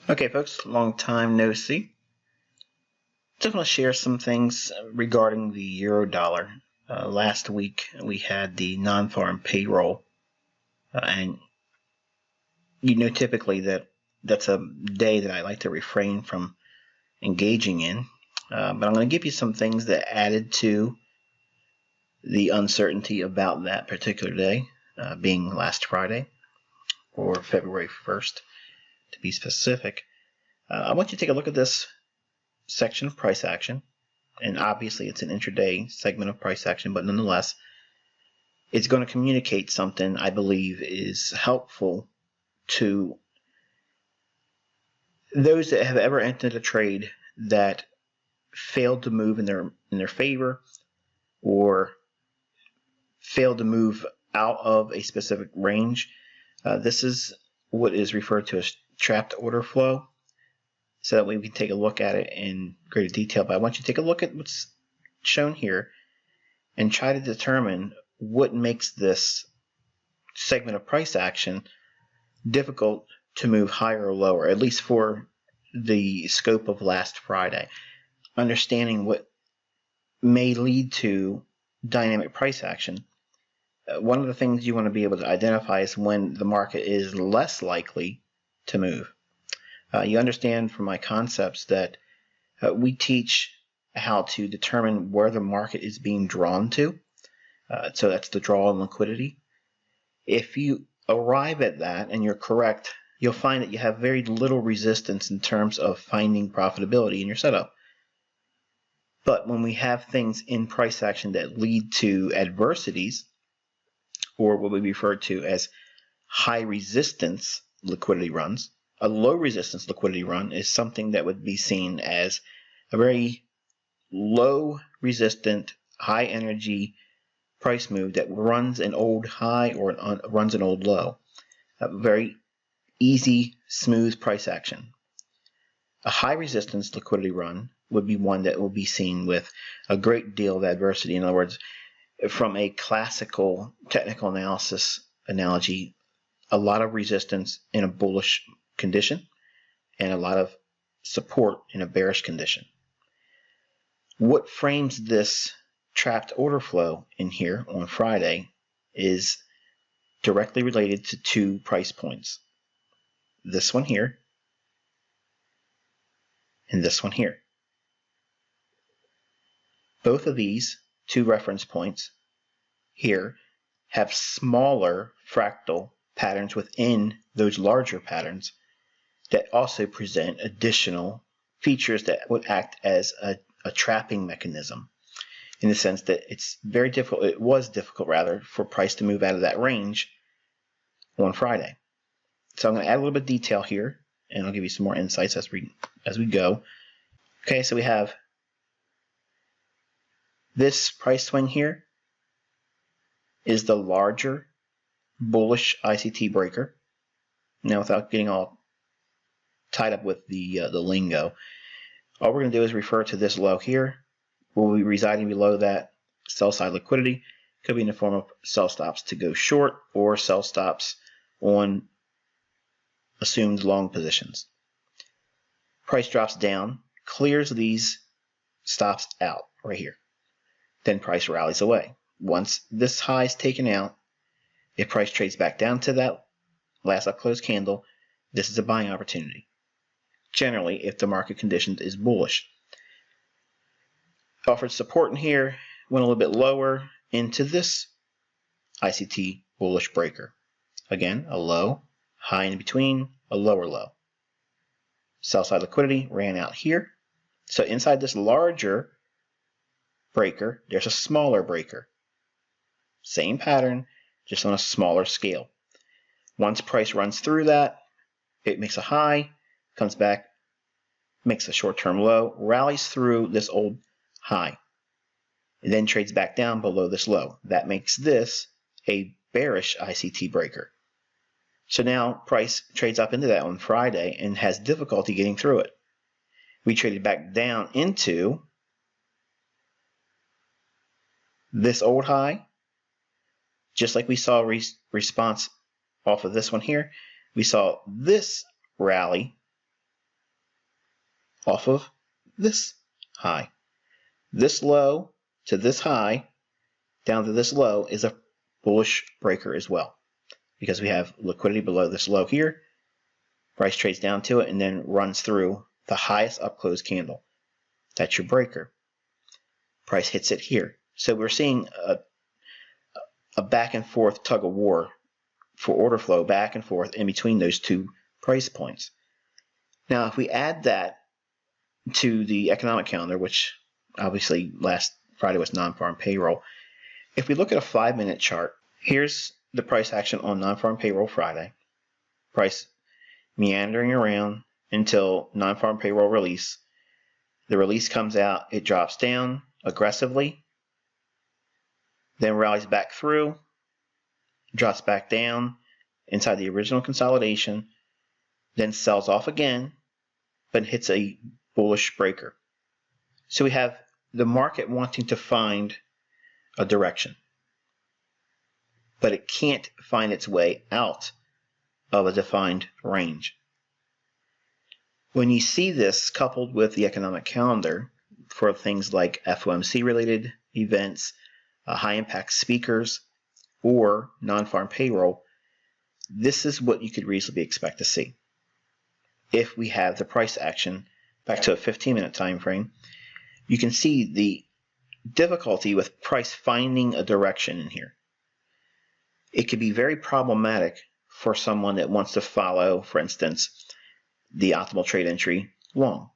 Okay, folks, long time no see. Just want to share some things regarding the euro dollar. Last week we had the non-farm payroll, and you know typically that's a day that I like to refrain from engaging in. But I'm going to give you some things that added to the uncertainty about that particular day, being last Friday, or February 1st to be specific. I want you to take a look at this section of price action, and obviously it's an intraday segment of price action, but nonetheless it's going to communicate something I believe is helpful to those that have ever entered a trade that failed to move in their favor, or failed to move out of a specific range. This is what is referred to as trapped order flow, so that way we can take a look at it in greater detail. But I want you to take a look at what's shown here and try to determine what makes this segment of price action difficult to move higher or lower, at least for the scope of last Friday. Understanding what may lead to dynamic price action. One of the things you want to be able to identify is when the market is less likely to move. You understand from my concepts that we teach how to determine where the market is being drawn to. So that's the draw and liquidity. If you arrive at that and you're correct, you'll find that you have very little resistance in terms of finding profitability in your setup. But when we have things in price action that lead to adversities, or what we refer to as high resistance liquidity runs, a low resistance liquidity run is something that would be seen as a very low resistant, high energy price move that runs an old high or runs an old low. A very easy, smooth price action. A high resistance liquidity run would be one that will be seen with a great deal of adversity. In other words, from a classical technical analysis analogy, a lot of resistance in a bullish condition and a lot of support in a bearish condition. What frames this trapped order flow in here on Friday is directly related to two price points. This one here and this one here. Both of these two reference points here have smaller fractal patterns within those larger patterns that also present additional features that would act as a trapping mechanism, in the sense that it was difficult rather, for price to move out of that range on Friday. So I'm going to add a little bit of detail here, and I'll give you some more insights as we go. Okay, so we have this price swing here is the larger bullish ICT breaker. Now, without getting all tied up with the lingo, all we're going to do is refer to this low here. We'll be residing below that sell side liquidity. Could be in the form of sell stops to go short or sell stops on assumed long positions. Price drops down, clears these stops out right here. Then price rallies away. Once this high is taken out, if price trades back down to that last up close candle, this is a buying opportunity. Generally, if the market condition is bullish. Offered support in here, went a little bit lower into this ICT bullish breaker. Again, a low, high in between, a lower low. Sell side liquidity ran out here. So inside this larger breaker, there's a smaller breaker. Same pattern, just on a smaller scale. Once price runs through that, it makes a high, comes back, makes a short-term low, rallies through this old high, and then trades back down below this low. That makes this a bearish ICT breaker. So now price trades up into that on Friday and has difficulty getting through it. We traded back down into this old high, just like we saw response off of this one here. We saw this rally off of this high. This low to this high down to this low is a bullish breaker as well, because we have liquidity below this low here. Price trades down to it and then runs through the highest up close candle. That's your breaker. Price hits it here. So we're seeing a back and forth tug of war for order flow back and forth in between those two price points. Now, if we add that to the economic calendar, which obviously last Friday was non-farm payroll, if we look at a 5-minute chart, here's the price action on non-farm payroll Friday. Price meandering around until non-farm payroll release. The release comes out, it drops down aggressively, then rallies back through, drops back down inside the original consolidation, then sells off again, but hits a bullish breaker. So we have the market wanting to find a direction, but it can't find its way out of a defined range. When you see this coupled with the economic calendar for things like FOMC related events, high impact speakers, or non-farm payroll, this is what you could reasonably expect to see. If we have the price action back to a 15-minute time frame, you can see the difficulty with price finding a direction in here. It could be very problematic for someone that wants to follow, for instance, the optimal trade entry long.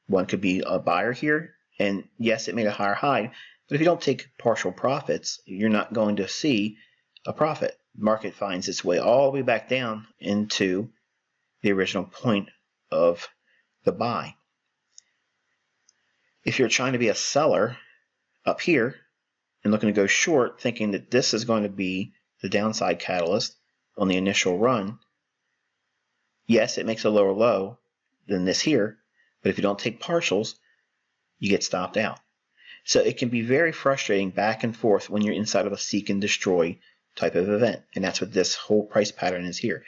One could be a buyer here, and yes, it made a higher high, but if you don't take partial profits, you're not going to see a profit. The market finds its way all the way back down into the original point of the buy. If you're trying to be a seller up here and looking to go short, thinking that this is going to be the downside catalyst on the initial run, yes, it makes a lower low than this here, but if you don't take partials, you get stopped out. So it can be very frustrating back and forth when you're inside of a seek and destroy type of event, and that's what this whole price pattern is here.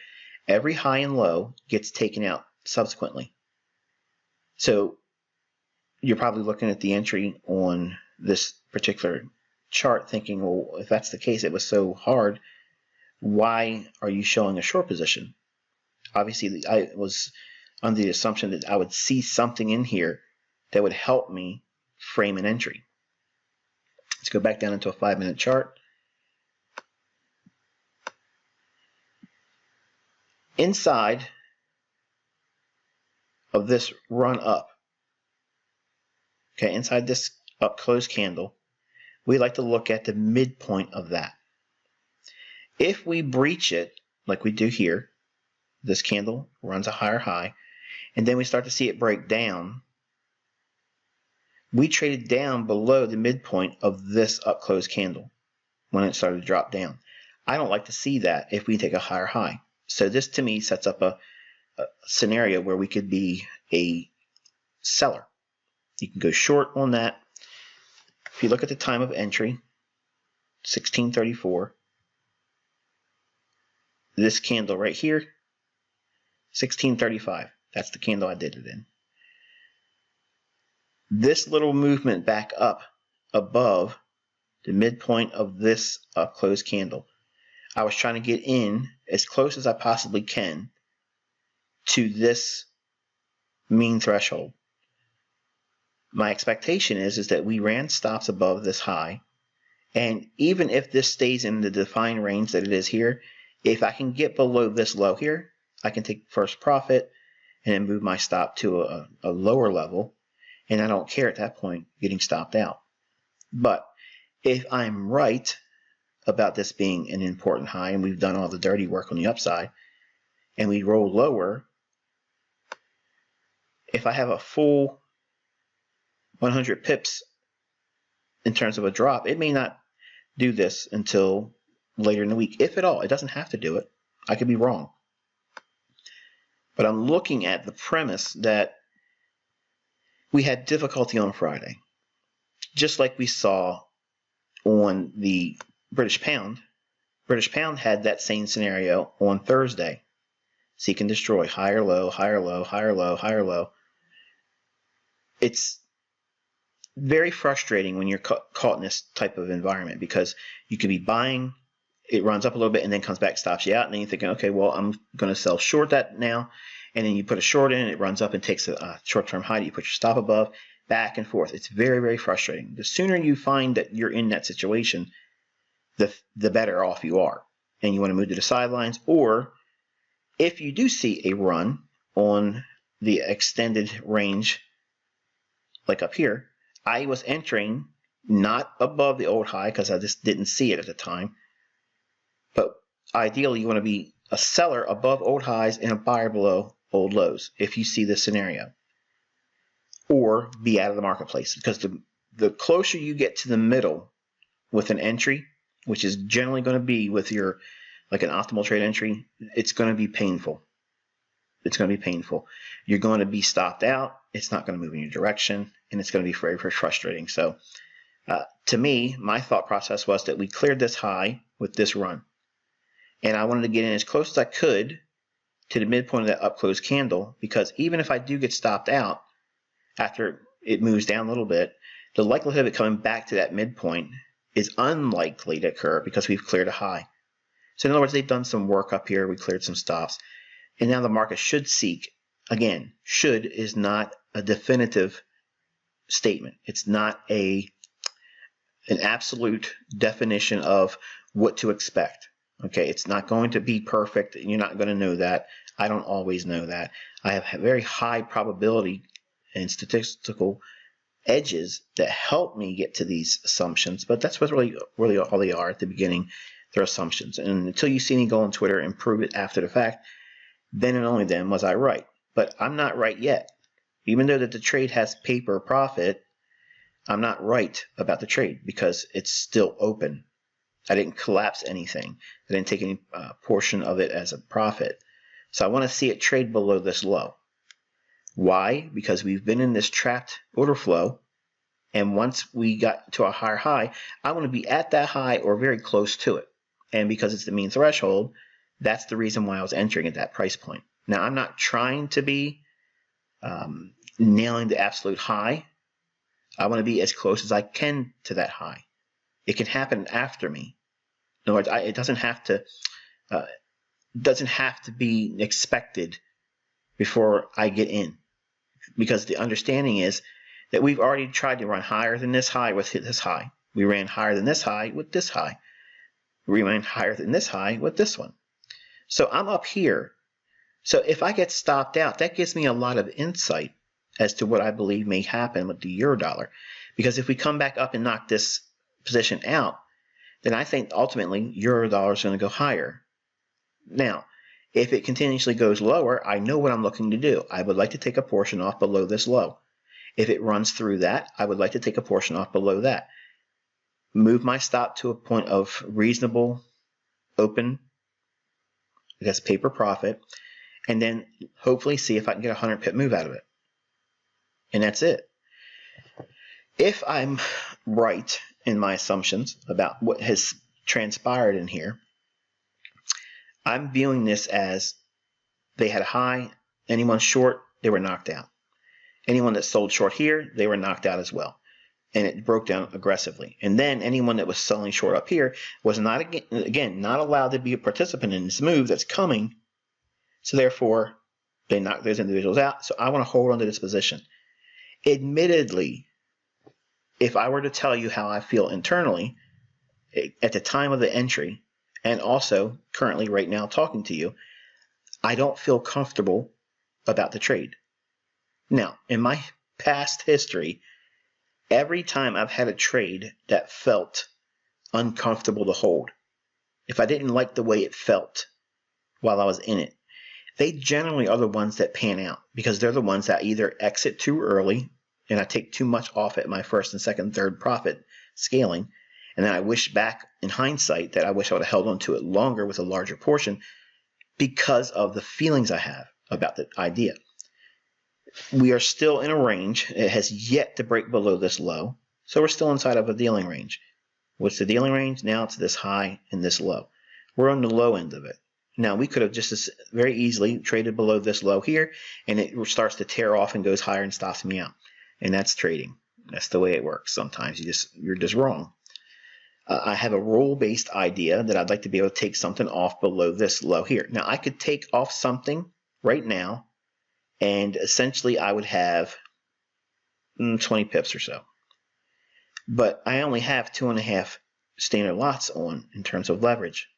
Every high and low gets taken out subsequently. So you're probably looking at the entry on this particular chart thinking, well, if that's the case, it was so hard, why are you showing a short position? Obviously, I was under the assumption that I would see something in here that would help me frame an entry. Let's go back down into a 5-minute chart. Inside of this run up, okay, inside this up close candle, we like to look at the midpoint of that. If we breach it, like we do here, this candle runs a higher high, and then we start to see it break down, we traded down below the midpoint of this up close candle when it started to drop down. I don't like to see that if we take a higher high. So this to me sets up a scenario where we could be a seller. You can go short on that. If you look at the time of entry, 1634, this candle right here, 1635. That's the candle I did it in. This little movement back up above the midpoint of this up close candle, I was trying to get in as close as I possibly can to this mean threshold. My expectation is that we ran stops above this high, and even if this stays in the defined range that it is here, if I can get below this low here, I can take first profit and then move my stop to a lower level, and I don't care at that point getting stopped out. But if I'm right about this being an important high and we've done all the dirty work on the upside and we roll lower, if I have a full 100 pips in terms of a drop, it may not do this until later in the week, if at all. It doesn't have to do it. I could be wrong. But I'm looking at the premise that we had difficulty on Friday, just like we saw on the British pound. British pound had that same scenario on Thursday. Seek and destroy, higher low, higher low, higher low, higher low. it's very frustrating when you're caught in this type of environment, because you could be buying, it runs up a little bit and then comes back, stops you out, and then you're thinking, okay, well, I'm going to sell short that now, and then you put a short in, it runs up and takes a short-term high, you put your stop above, back and forth. It's very, very frustrating. The sooner you find that you're in that situation, the better off you are, and you want to move to the sidelines. Or if you do see a run on the extended range, like up here, I was entering not above the old high because I just didn't see it at the time. But ideally, you want to be a seller above old highs and a buyer below old lows if you see this scenario. Or be out of the marketplace, because the closer you get to the middle with an entry, which is generally going to be with your, like an optimal trade entry, it's going to be painful. It's going to be painful. You're going to be stopped out. It's not going to move in your direction, and it's going to be very, very frustrating. So to me, my thought process was that we cleared this high with this run, and I wanted to get in as close as I could to the midpoint of that up close candle, because even if I do get stopped out after it moves down a little bit, the likelihood of it coming back to that midpoint is unlikely to occur because we've cleared a high. So in other words, they've done some work up here. We cleared some stops. And now the market should seek, again, should is not a definitive statement. It's not an absolute definition of what to expect. Okay, it's not going to be perfect. You're not going to know that. I don't always know that. I have very high probability and statistical edges that help me get to these assumptions, but that's what really all they are at the beginning. They're assumptions. And until you see me go on Twitter and prove it after the fact, then and only then was I right. But I'm not right yet. Even though that the trade has paper profit, I'm not right about the trade because it's still open. I didn't collapse anything. I didn't take any portion of it as a profit. So I want to see it trade below this low. Why? Because we've been in this trapped order flow, and once we got to a higher high, I want to be at that high or very close to it. And because it's the mean threshold, that's the reason why I was entering at that price point. Now, I'm not trying to be nailing the absolute high. I want to be as close as I can to that high. It can happen after me. In other words, it doesn't have to be expected before I get in, because the understanding is that we've already tried to run higher than this high with this high. We ran higher than this high with this high. We ran higher than this high with this one. So I'm up here. So if I get stopped out, that gives me a lot of insight as to what I believe may happen with the euro dollar. Because if we come back up and knock this position out, then I think ultimately euro dollar is going to go higher. Now, if it continuously goes lower, I know what I'm looking to do. I would like to take a portion off below this low. If it runs through that, I would like to take a portion off below that. Move my stop to a point of reasonable open, I guess, paper profit, and then hopefully see if I can get a 100 pip move out of it. And that's it. If I'm right in my assumptions about what has transpired in here, I'm viewing this as they had a high. Anyone short, they were knocked out. Anyone that sold short here, they were knocked out as well. And it broke down aggressively. And then anyone that was selling short up here was not, again, not allowed to be a participant in this move that's coming. So therefore, they knocked those individuals out. So I want to hold on to this position. Admittedly, if I were to tell you how I feel internally at the time of the entry, and also currently right now talking to you, I don't feel comfortable about the trade. Now, in my past history, every time I've had a trade that felt uncomfortable to hold, if I didn't like the way it felt while I was in it, they generally are the ones that pan out, because they're the ones that either exit too early and I take too much off at my first and second, third profit scaling, and then I wish back in hindsight that I wish I would have held on to it longer with a larger portion because of the feelings I have about the idea. We are still in a range. It has yet to break below this low, so we're still inside of a dealing range. What's the dealing range? Now it's this high and this low. We're on the low end of it. Now, we could have just as very easily traded below this low here, and it starts to tear off and goes higher and stops me out. and that's trading. That's the way it works. Sometimes you're just wrong. I have a rule-based idea that I'd like to be able to take something off below this low here. Now I could take off something right now, and essentially I would have 20 pips or so. But I only have 2.5 standard lots on in terms of leverage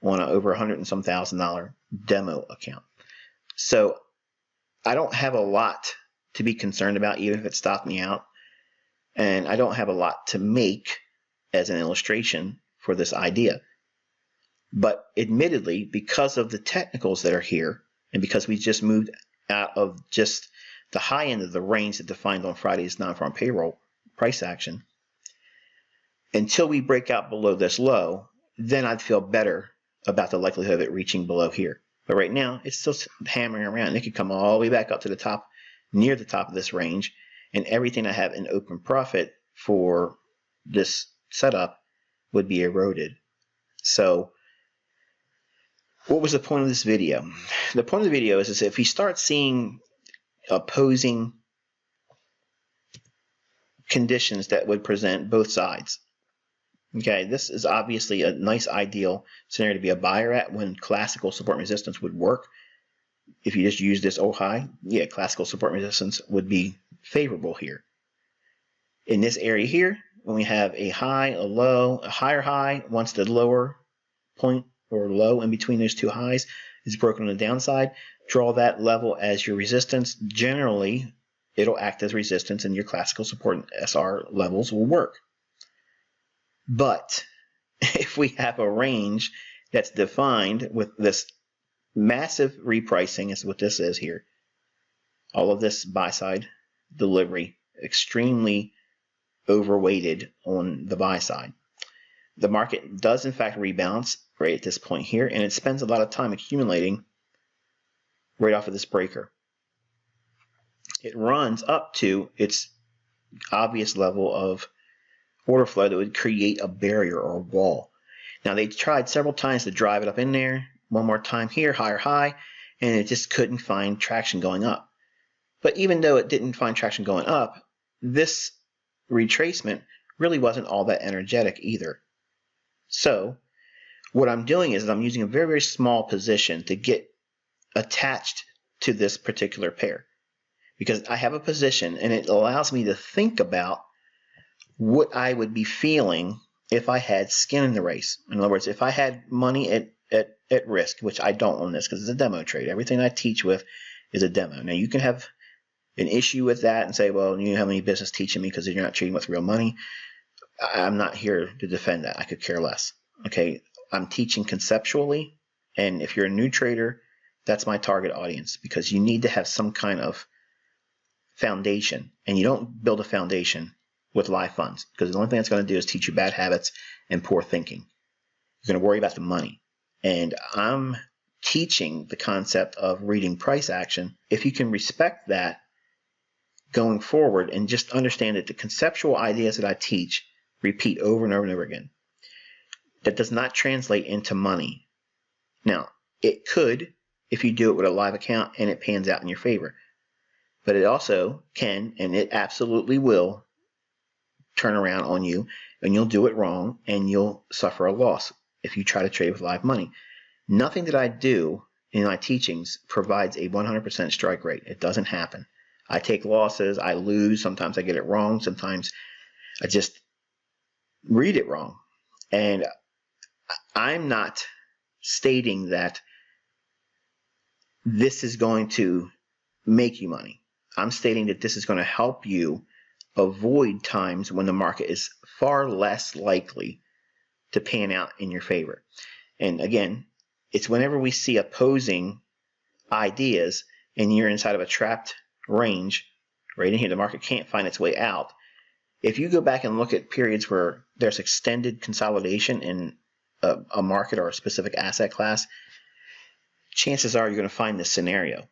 on an over $100 and some $1,000 demo account. So I don't have a lot to be concerned about, even if it stopped me out. And I don't have a lot to make as an illustration for this idea. But admittedly, because of the technicals that are here, and because we just moved out of just the high end of the range that defined on Friday's non-farm payroll price action, until we break out below this low, then I'd feel better about the likelihood of it reaching below here. But right now, it's still hammering around. It could come all the way back up to the top, near the top of this range, and everything I have in open profit for this setup would be eroded. So what was the point of this video? The point of the video is if you start seeing opposing conditions that would present both sides. Okay, this is obviously a nice ideal scenario to be a buyer at when classical support and resistance would work. If you just use this old high, yeah, classical support and resistance would be favorable here. In this area here, when we have a high, a low, a higher high, once the lower point or low in between those two highs is broken on the downside, draw that level as your resistance. Generally, it'll act as resistance and your classical support and SR levels will work. But if we have a range that's defined with this massive repricing, is what this is here, all of this buy side delivery, extremely overweighted on the buy side. The market does in fact rebalance right at this point here, and it spends a lot of time accumulating right off of this breaker. It runs up to its obvious level of order flow that would create a barrier or a wall. Now they tried several times to drive it up in there, one more time here, higher high, and it just couldn't find traction going up. But even though it didn't find traction going up, this retracement really wasn't all that energetic either. So what I'm doing is I'm using a very, very small position to get attached to this particular pair, because I have a position and it allows me to think about what I would be feeling if I had skin in the race. In other words, if I had money at risk, which I don't on this because it's a demo trade. Everything I teach with is a demo. Now you can have an issue with that and say, well, you have any business teaching me because you're not trading with real money. I'm not here to defend that. I could care less. Okay, I'm teaching conceptually, and if you're a new trader, that's my target audience, because you need to have some kind of foundation, and you don't build a foundation with live funds, because the only thing that's going to do is teach you bad habits and poor thinking. You're going to worry about the money. And I'm teaching the concept of reading price action. If you can respect that going forward and just understand that the conceptual ideas that I teach repeat over and over and over again, that does not translate into money. Now, it could if you do it with a live account and it pans out in your favor. But it also can, and it absolutely will, turn around on you, and you'll do it wrong, and you'll suffer a loss if you try to trade with live money. Nothing that I do in my teachings provides a 100% strike rate. It doesn't happen. I take losses, I lose, sometimes I get it wrong, sometimes I just read it wrong. And I'm not stating that this is going to make you money. I'm stating that this is going to help you avoid times when the market is far less likely to pan out in your favor. And again, it's whenever we see opposing ideas and you're inside of a trapped range right in here, the market can't find its way out. If you go back and look at periods where there's extended consolidation in a market or a specific asset class, chances are you're going to find this scenario.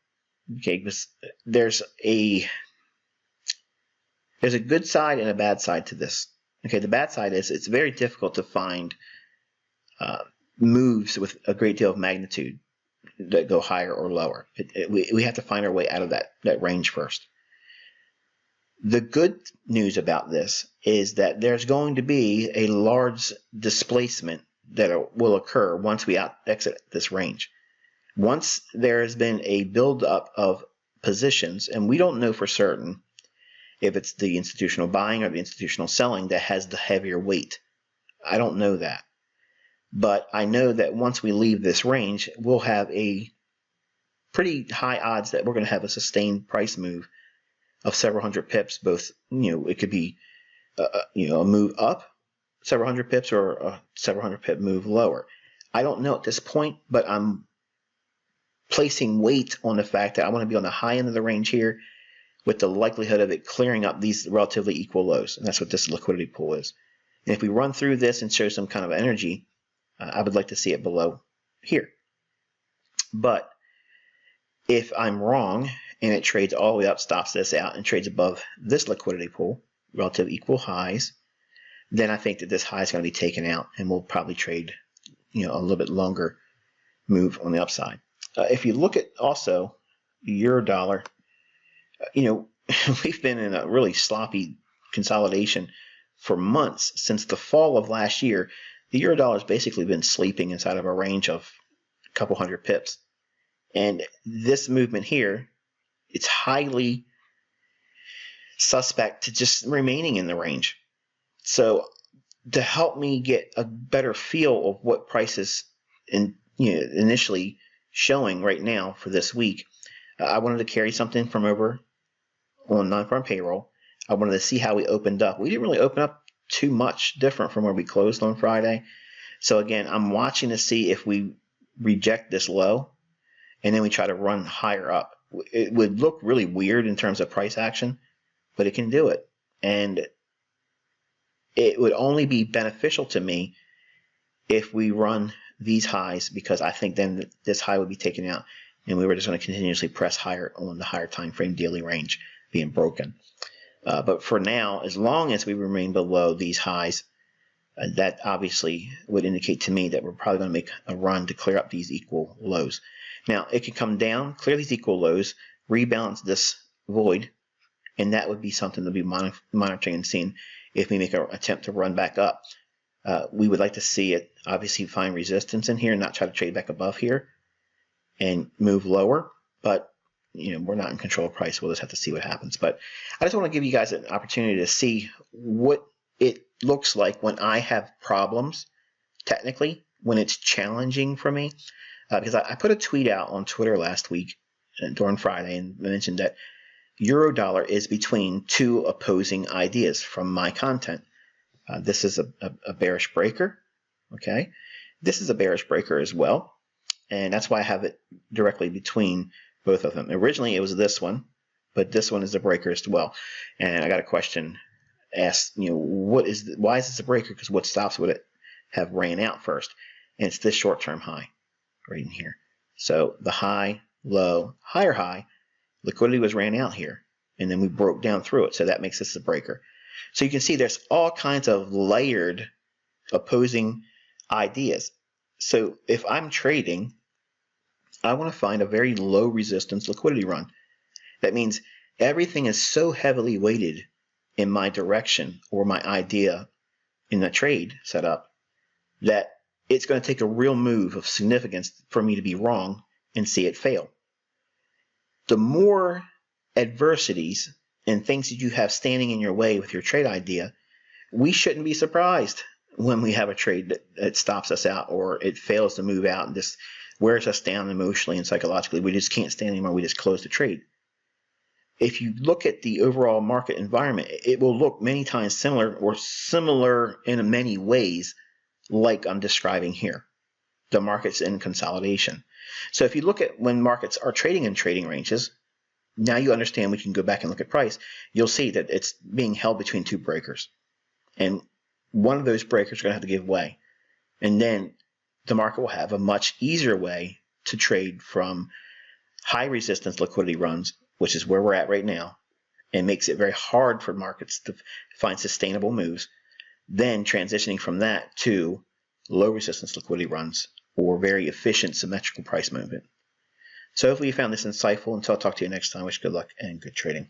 Okay, because there's a good side and a bad side to this. Okay, the bad side is it's very difficult to find moves with a great deal of magnitude that go higher or lower. We have to find our way out of that range first. The good news about this is that there's going to be a large displacement that will occur once we exit this range. Once there has been a buildup of positions, and we don't know for certain if it's the institutional buying or the institutional selling that has the heavier weight. I don't know that. But I know that once we leave this range, we'll have a pretty high odds that we're going to have a sustained price move of several hundred pips. Both, it could be, a move up several hundred pips or a several hundred pip move lower. I don't know at this point, but I'm placing weight on the fact that I want to be on the high end of the range here with the likelihood of it clearing up these relatively equal lows. And that's what this liquidity pool is. And if we run through this and show some kind of energy, I would like to see it below here. But if I'm wrong and it trades all the way up, stops this out, and trades above this liquidity pool, relative equal highs, then I think that this high is going to be taken out, and we'll probably trade, a little bit longer move on the upside. If you look at also euro dollar, we've been in a really sloppy consolidation for months. Since the fall of last year, the euro dollar has basically been sleeping inside of a range of a couple hundred pips. And this movement here, it's highly suspect to just remaining in the range. So to help me get a better feel of what prices initially showing right now for this week, I wanted to carry something from over on non-farm payroll. I wanted to see how we opened up. We didn't really open up too much different from where we closed on Friday. So again, I'm watching to see if we reject this low and then we try to run higher up. It would look really weird in terms of price action, but it can do it. And it would only be beneficial to me if we run these highs, because I think then this high would be taken out and we were just going to continuously press higher on the higher time frame daily range being broken. But for now, as long as we remain below these highs, that obviously would indicate to me that we're probably going to make a run to clear up these equal lows. Now, it can come down, clear these equal lows, rebalance this void, and that would be something to be monitoring and seeing if we make an attempt to run back up. We would like to see it obviously find resistance in here and not try to trade back above here and move lower. But we're not in control of price. We'll just have to see what happens. But I just want to give you guys an opportunity to see what it looks like when I have problems technically, when it's challenging for me. Because I put a tweet out on Twitter last week during Friday and mentioned that euro dollar is between two opposing ideas from my content. This is a bearish breaker. Okay, this is a bearish breaker as well, and that's why I have it directly between both of them. Originally it was this one, but this one is a breaker as well. And I got a question asked, why is this a breaker? Because what stops would it have ran out first? And it's this short-term high right in here. So the high, low, higher high, liquidity was ran out here, and then we broke down through it. So that makes this a breaker. So you can see there's all kinds of layered opposing ideas. So if I'm trading, I want to find a very low resistance liquidity run. That means everything is so heavily weighted in my direction or my idea in the trade setup that it's going to take a real move of significance for me to be wrong and see it fail. The more adversities and things that you have standing in your way with your trade idea, we shouldn't be surprised when we have a trade that stops us out or it fails to move out and just wears us down emotionally and psychologically. We just can't stand anymore. We just close the trade. If you look at the overall market environment, it will look many times similar or similar in many ways like I'm describing here. The market's in consolidation. So if you look at when markets are trading in trading ranges, now you understand we can go back and look at price. You'll see that it's being held between two breakers. And one of those breakers are going to have to give way. And then the market will have a much easier way to trade from high resistance liquidity runs, which is where we're at right now, and makes it very hard for markets to find sustainable moves, then transitioning from that to low resistance liquidity runs or very efficient symmetrical price movement. So hopefully you found this insightful. Until I talk to you next time, wish good luck and good trading.